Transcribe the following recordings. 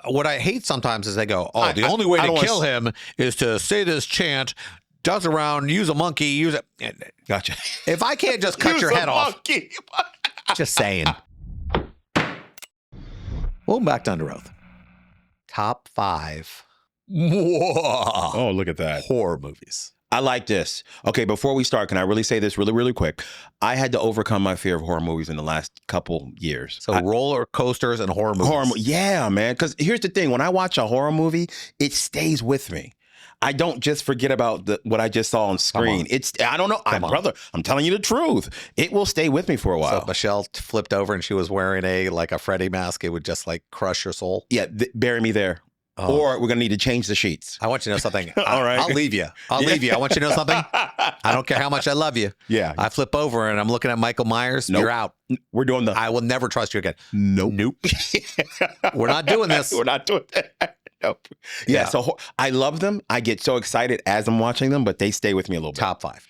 What I hate sometimes is they go, "Oh, the only way to kill him is to say this chant, dance around, use a monkey, use it." Gotcha. If I can't just cut your head off, just saying. Welcome back to Under Oath. Top 5. Whoa. Oh, look at that. Horror movies. I like this. Okay, before we start, can I really say this really, really quick? I had to overcome my fear of horror movies in the last couple years. So roller coasters and horror movies. Yeah, man. Because here's the thing. When I watch a horror movie, it stays with me. I don't just forget about what I just saw on screen. I don't know. Brother, I'm telling you the truth. It will stay with me for a while. So if Michelle flipped over and she was wearing a Freddy mask, it would just like crush your soul. Yeah, bury me there. Oh. Or we're going to need to change the sheets. I want you to know something. All right. I'll leave you. I'll leave you. I want you to know something. I don't care how much I love you. Yeah. I flip over and I'm looking at Michael Myers. Nope. You're out. We're doing I will never trust you again. Nope. We're not doing this. We're not doing that. Nope. Yeah, so I love them. I get so excited as I'm watching them, but they stay with me a little bit. Top 5.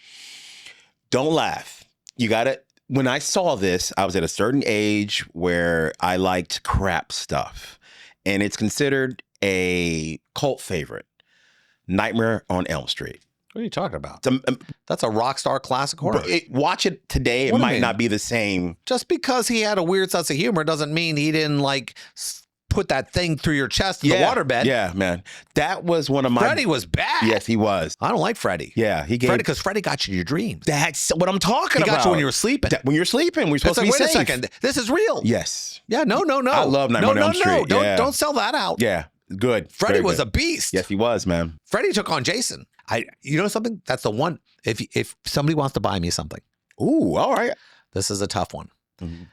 Don't laugh. You got it. When I saw this, I was at a certain age where I liked crap stuff. And it's considered a cult favorite. Nightmare on Elm Street. What are you talking about? That's a rock star classic horror. Watch it today. It might not be the same. Just because he had a weird sense of humor doesn't mean he didn't put that thing through your chest in the waterbed. Yeah, man. That was one of my... Freddy was bad. Yes, he was. I don't like Freddy. Yeah, he gave... Freddy, because Freddy got you in your dreams. That's what I'm talking about. He got you when you were sleeping. When you're sleeping, we're supposed to be safe. Wait a second. This is real. Yes. Yeah, no. I love Nightmare on Elm Street. Don't sell that out. Yeah, good. Freddy was a beast. Yes, he was, man. Freddy took on Jason. You know something? That's the one. If somebody wants to buy me something. Ooh, all right. This is a tough one. Mm-hmm.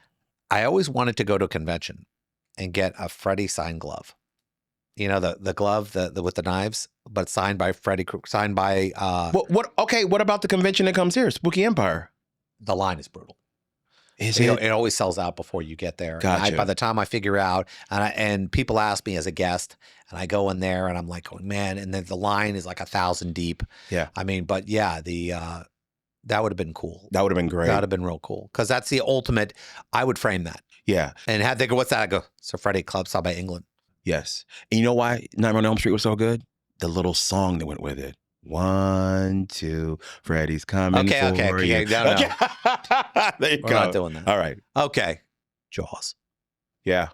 I always wanted to go to a convention and get a Freddy signed glove. You know, the glove with the knives, but signed by Freddy, signed by... what about the convention that comes here? Spooky Empire. The line is brutal. Is it? It always sells out before you get there. Gotcha. By the time I figure out, and people ask me as a guest, and I go in there and I'm like, oh, man, and then the line is like 1,000 deep. Yeah. I mean, but yeah, that would have been cool. That would have been great. That would have been real cool. Because that's the ultimate, I would frame that. Yeah. And had they go, what's that? I go, so Freddy Club saw by England. Yes. And you know why Nightmare on Elm Street was so good? The little song that went with it. 1, 2, Freddy's coming for you. Okay. No. There you We're go. not doing that. All right. Okay. Jaws. Yeah.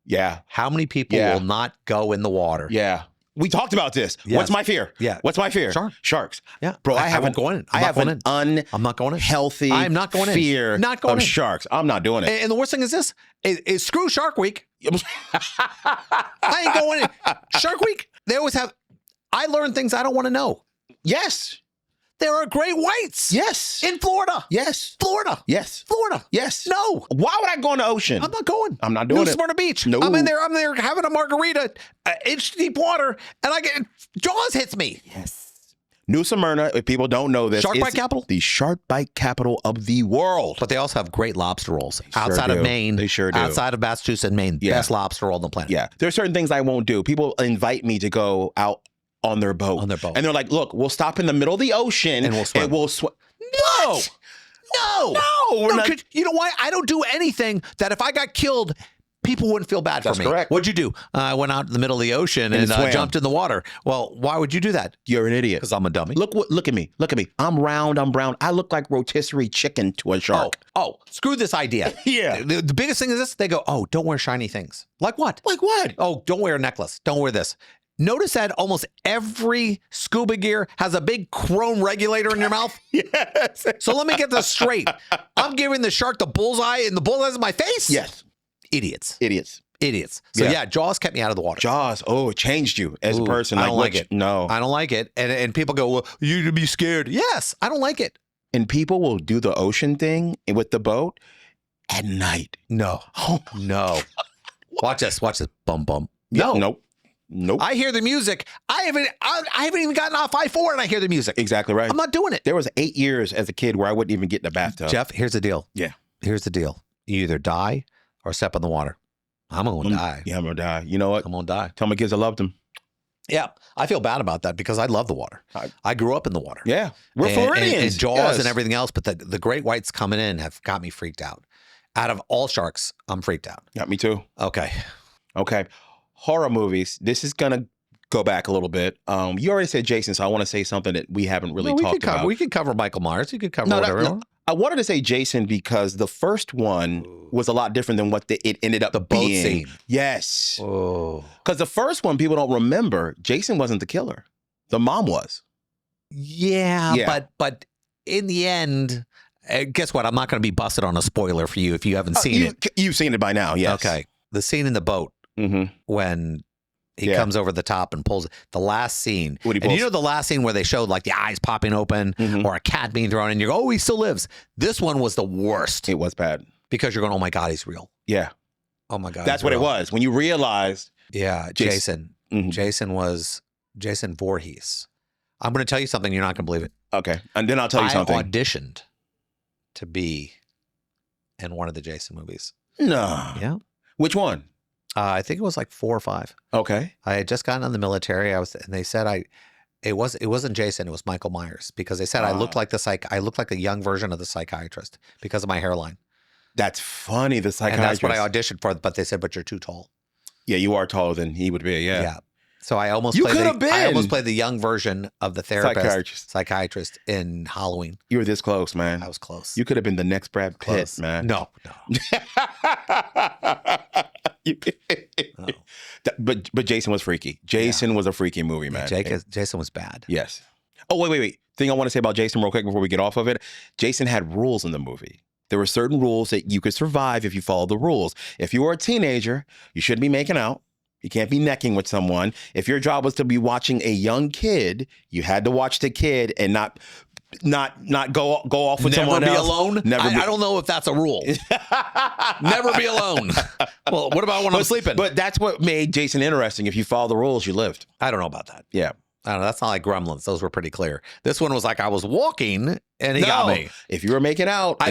Yeah. How many people will not go in the water? Yeah. We talked about this. Yes. What's my fear? Yeah. What's my fear? Sharks. Yeah. Bro, I won't go in. I'm not going in. I'm not going in. Unhealthy I'm not going in. fear Not going of in. sharks. I'm not doing it. And the worst thing is this. Is screw Shark Week. I ain't going in. Shark Week, they always have... I learn things I don't want to know. Yes. There are great whites. Yes. In Florida. Yes. Florida. Yes. Florida. Yes. No. Why would I go in the ocean? I'm not going. I'm not doing New it. Smyrna Beach. No. I'm there having a margarita, inch deep water, and I get Jaws hits me. Yes. New Smyrna, if people don't know this, Shark bite capital? The shark bite capital of the world. But they also have great lobster rolls Outside of Maine. They sure do. Outside of Massachusetts and Maine. Yeah. Best lobster roll on the planet. Yeah. There are certain things I won't do. People invite me to go out on their boat. And they're like, look, we'll stop in the middle of the ocean and we'll swim. No. No. You know why? I don't do anything that if I got killed, people wouldn't feel bad for me. Correct. What'd you do? I went out in the middle of the ocean and jumped in the water. Well, why would you do that? You're an idiot. Because I'm a dummy. Look at me. I'm round. I'm brown. I look like rotisserie chicken to a shark. Oh, screw this idea. Yeah. The biggest thing is this. They go, oh, don't wear shiny things. Like what? Like what? Oh, don't wear a necklace. Don't wear this. Notice that almost every scuba gear has a big chrome regulator in your mouth. Yes. So let me get this straight. I'm giving the shark the bullseye and the bullseye's in my face? Yes. Idiots. So yeah, Jaws kept me out of the water. Jaws. Oh, it changed you as a person. I don't like it. No. I don't like it. And people go, well, you should be scared. Yes, I don't like it. And people will do the ocean thing with the boat at night. No. Oh, no. Watch this. Bum, bum. No. Nope. I hear the music. I haven't even gotten off I-4 and I hear the music. Exactly right. I'm not doing it. There was 8 years as a kid where I wouldn't even get in the bathtub. Jeff, here's the deal. Yeah. Here's the deal. You either die or step in the water. I'm going to die. Yeah, I'm going to die. You know what? I'm going to die. Tell my kids I loved them. Yeah. I feel bad about that because I love the water. I grew up in the water. Yeah. We're Floridians. And Jaws and everything else. But the great whites coming in have got me freaked out. Out of all sharks, I'm freaked out. Got me too. Okay. horror movies. This is gonna go back a little bit. You already said Jason, so I want to say something that we haven't really talked about. We could cover Michael Myers. You could cover whatever. No, I wanted to say Jason because the first one was a lot different than what it ended up The boat being. scene. Yes. Oh. Because the first one, people don't remember, Jason wasn't the killer. The mom was. Yeah. But in the end, guess what? I'm not going to be busted on a spoiler for you if you haven't seen it. You've seen it by now, yes. Okay. The scene in the boat when he comes over the top and pulls the last scene. What he and pulls. you know the last scene where they showed like the eyes popping open or a cat being thrown and you go, oh, he still lives. This one was the worst. It was bad. Because you're going, oh my God, he's real. Yeah. Oh my God. That's what it was. When you realized. Yeah. Jason. Jason was Jason Voorhees. I'm going to tell you something. You're not going to believe it. Okay. And then I'll tell you something. I auditioned to be in one of the Jason movies. No. Yeah. Which one? I think it was like 4 or 5. Okay. I had just gotten out of the military. And they said it wasn't Jason. It was Michael Myers because they said I looked like I looked like a young version of the psychiatrist because of my hairline. That's funny. The psychiatrist. And that's what I auditioned for. But they said, but you're too tall. Yeah, you are taller than he would be. Yeah. Yeah. So I almost I almost played the young version of the therapist psychiatrist in Halloween. You were this close, man. I was close. You could have been the next Brad Pitt, Close. man. No. But Jason was freaky. Jason was a freaky movie, man. Jason was bad. Yes. Oh, wait. Thing I want to say about Jason real quick before we get off of it. Jason had rules in the movie. There were certain rules that you could survive if you followed the rules. If you were a teenager, you shouldn't be making out. You can't be necking with someone. If your job was to be watching a young kid, you had to watch the kid and not go off with someone else. Never be alone? I don't know if that's a rule. Never be alone. Well, what about when I'm sleeping? But that's what made Jason interesting. If you follow the rules, you lived. I don't know about that. Yeah. I don't know. That's not like Gremlins. Those were pretty clear. This one was like I was walking and he got me. If you were making out,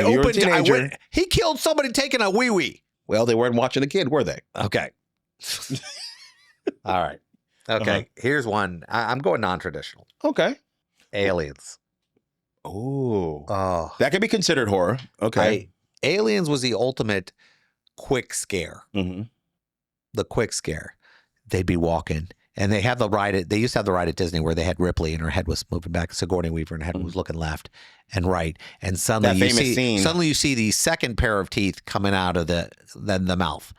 he killed somebody taking a wee-wee. Well, they weren't watching the kid, were they? Okay. All right. Okay. Here's one. I'm going non-traditional. Okay. Aliens. Oh. That could be considered horror. Okay. Aliens was the ultimate quick scare. The quick scare. They'd be walking. And they have the ride. They used to have the ride at Disney where they had Ripley and her head was moving back. Sigourney Weaver and her head was looking left and right. And suddenly you see the second pair of teeth coming out of the mouth,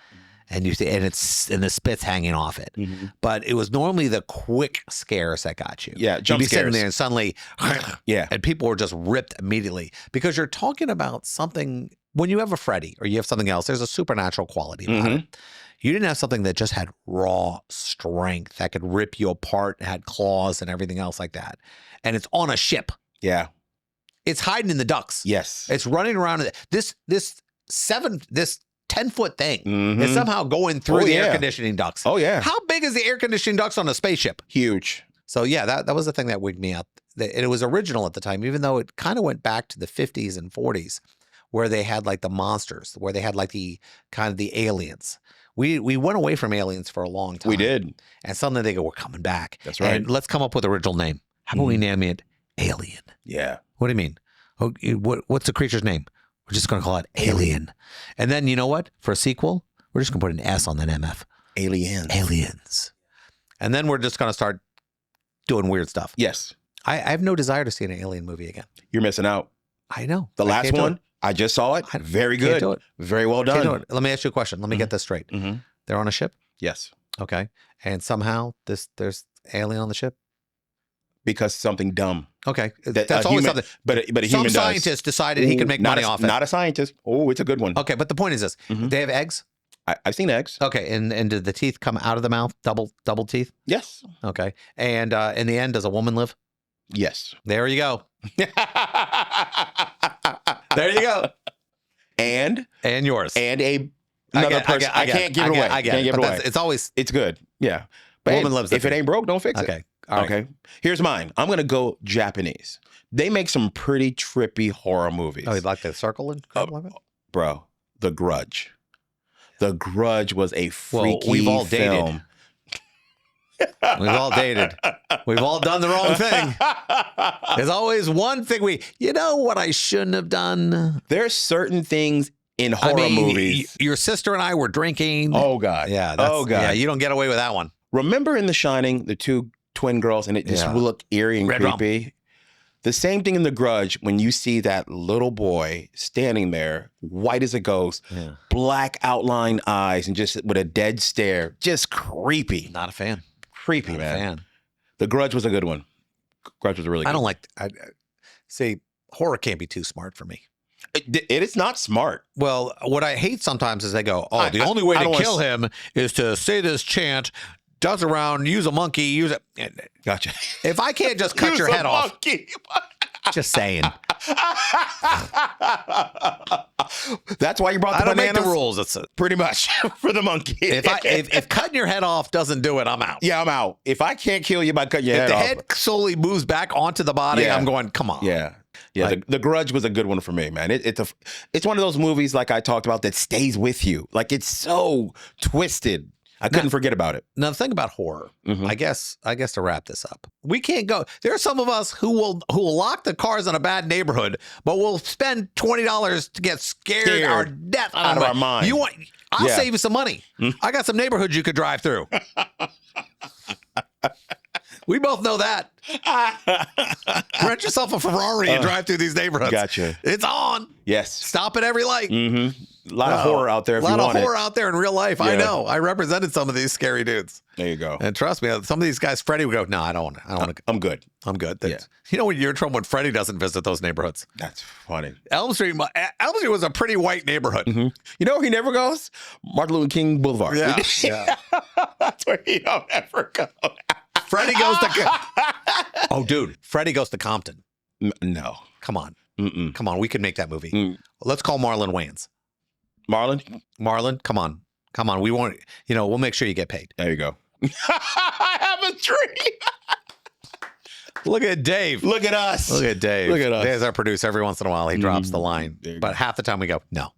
and you see, and the spit's hanging off it. But it was normally the quick scares that got you. Yeah, you'd be sitting there and suddenly, and people were just ripped immediately because you're talking about something. When you have a Freddy or you have something else, there's a supernatural quality about it. You didn't have something that just had raw strength that could rip you apart, had claws and everything else like that. And it's on a ship. Yeah. It's hiding in the ducks. Yes. It's running around. This 10-foot thing is somehow going through the air conditioning ducts. Oh, yeah. How big is the air conditioning ducts on a spaceship? Huge. So, yeah, that was the thing that wigged me out. It was original at the time, even though it kind of went back to the 50s and 40s where they had like the monsters, where they had like the kind of the aliens. We went away from aliens for a long time. We did. And suddenly they go, we're coming back. That's right. And let's come up with an original name. How about we name it Alien? Yeah. What do you mean? What's the creature's name? We're just going to call it Alien. And then you know what? For a sequel, we're just going to put an S on that MF. Aliens. And then we're just going to start doing weird stuff. Yes. I have no desire to see an alien movie again. You're missing out. I know. The last one, I just saw it. Very good. Do it. Very well done. Let me ask you a question. Let me get this straight. They're on a ship? Yes. Okay. And somehow there's alien on the ship? Because something dumb. Okay. That's always something. But a human Some does. scientist decided he could make money off it. Not a scientist. Oh, it's a good one. Okay. But the point is this. They have eggs? I've seen eggs. Okay. And did the teeth come out of the mouth? Double teeth? Yes. Okay. And in the end, does a woman live? Yes. There you go. There you go. And yours. And another person. I can't give it away. I get it. But it's good. Yeah. But woman lives. If it ain't broke, don't fix it. Okay. All right. Okay. Here's mine. I'm going to go Japanese. They make some pretty trippy horror movies. Oh, you'd like the circle and bro, The Grudge. The Grudge was a freaky we've all film. Dated. We've all dated. We've all done the wrong thing. There's always one thing you know what I shouldn't have done? There's certain things in horror movies. Your sister and I were drinking. Oh God. Yeah. Oh God. Yeah, you don't get away with that one. Remember in The Shining, the two twin girls, and it just will look eerie and Red creepy. The same thing in The Grudge when you see that little boy standing there, white as a ghost, black outline eyes, and just with a dead stare, just creepy. Not a fan. Creepy, Not man. a fan. The Grudge was a good one. Grudge was a really good I don't like. See, horror can't be too smart for me. It is not smart. Well, what I hate sometimes is they go, "Oh, the only way to kill him is to say this chant, dance around, use a monkey, use it." Gotcha. If I can't just cut your head off, just saying. That's why you brought the I don't bananas. make the rules. It's pretty much for the monkey. if cutting your head off doesn't do it, I'm out. Yeah, I'm out. If I can't kill you by cutting your head off, if the head slowly moves back onto the body, I'm going, come on. Yeah. Yeah, Like, the Grudge was a good one for me, man. It's one of those movies like I talked about that stays with you. Like it's so twisted. I couldn't forget about it. Now the thing about horror, I guess to wrap this up, we can't go. There are some of us who will lock the cars in a bad neighborhood, but we'll spend $20 to get scared our death out of our mind. I'll save you some money. I got some neighborhoods you could drive through. We both know that. Rent yourself a Ferrari and drive through these neighborhoods. Gotcha. It's on. Yes. Stop at every light. A lot of horror out there. A lot of horror out there in real life. I know. I represented some of these scary dudes. There you go. And trust me, some of these guys, Freddie would go, "No, I don't want to. I'm good. I'm good." You know when you're in trouble when Freddie doesn't visit those neighborhoods. That's funny. Elm Street was a pretty white neighborhood. You know where he never goes? Martin Luther King Boulevard. Yeah. That's where he don't ever go. Freddie goes to. Oh, dude, Freddie goes to Compton. No. Come on. Mm-mm. Come on. We can make that movie. Let's call Marlon Wayans. Marlon, come on. Come on. We won't, we'll make sure you get paid. There you go. I have a dream. Look at Dave. Look at us. Look at Dave. Look at us. There's our producer. Every once in a while, he drops the line. There you But go. half the time we go, no.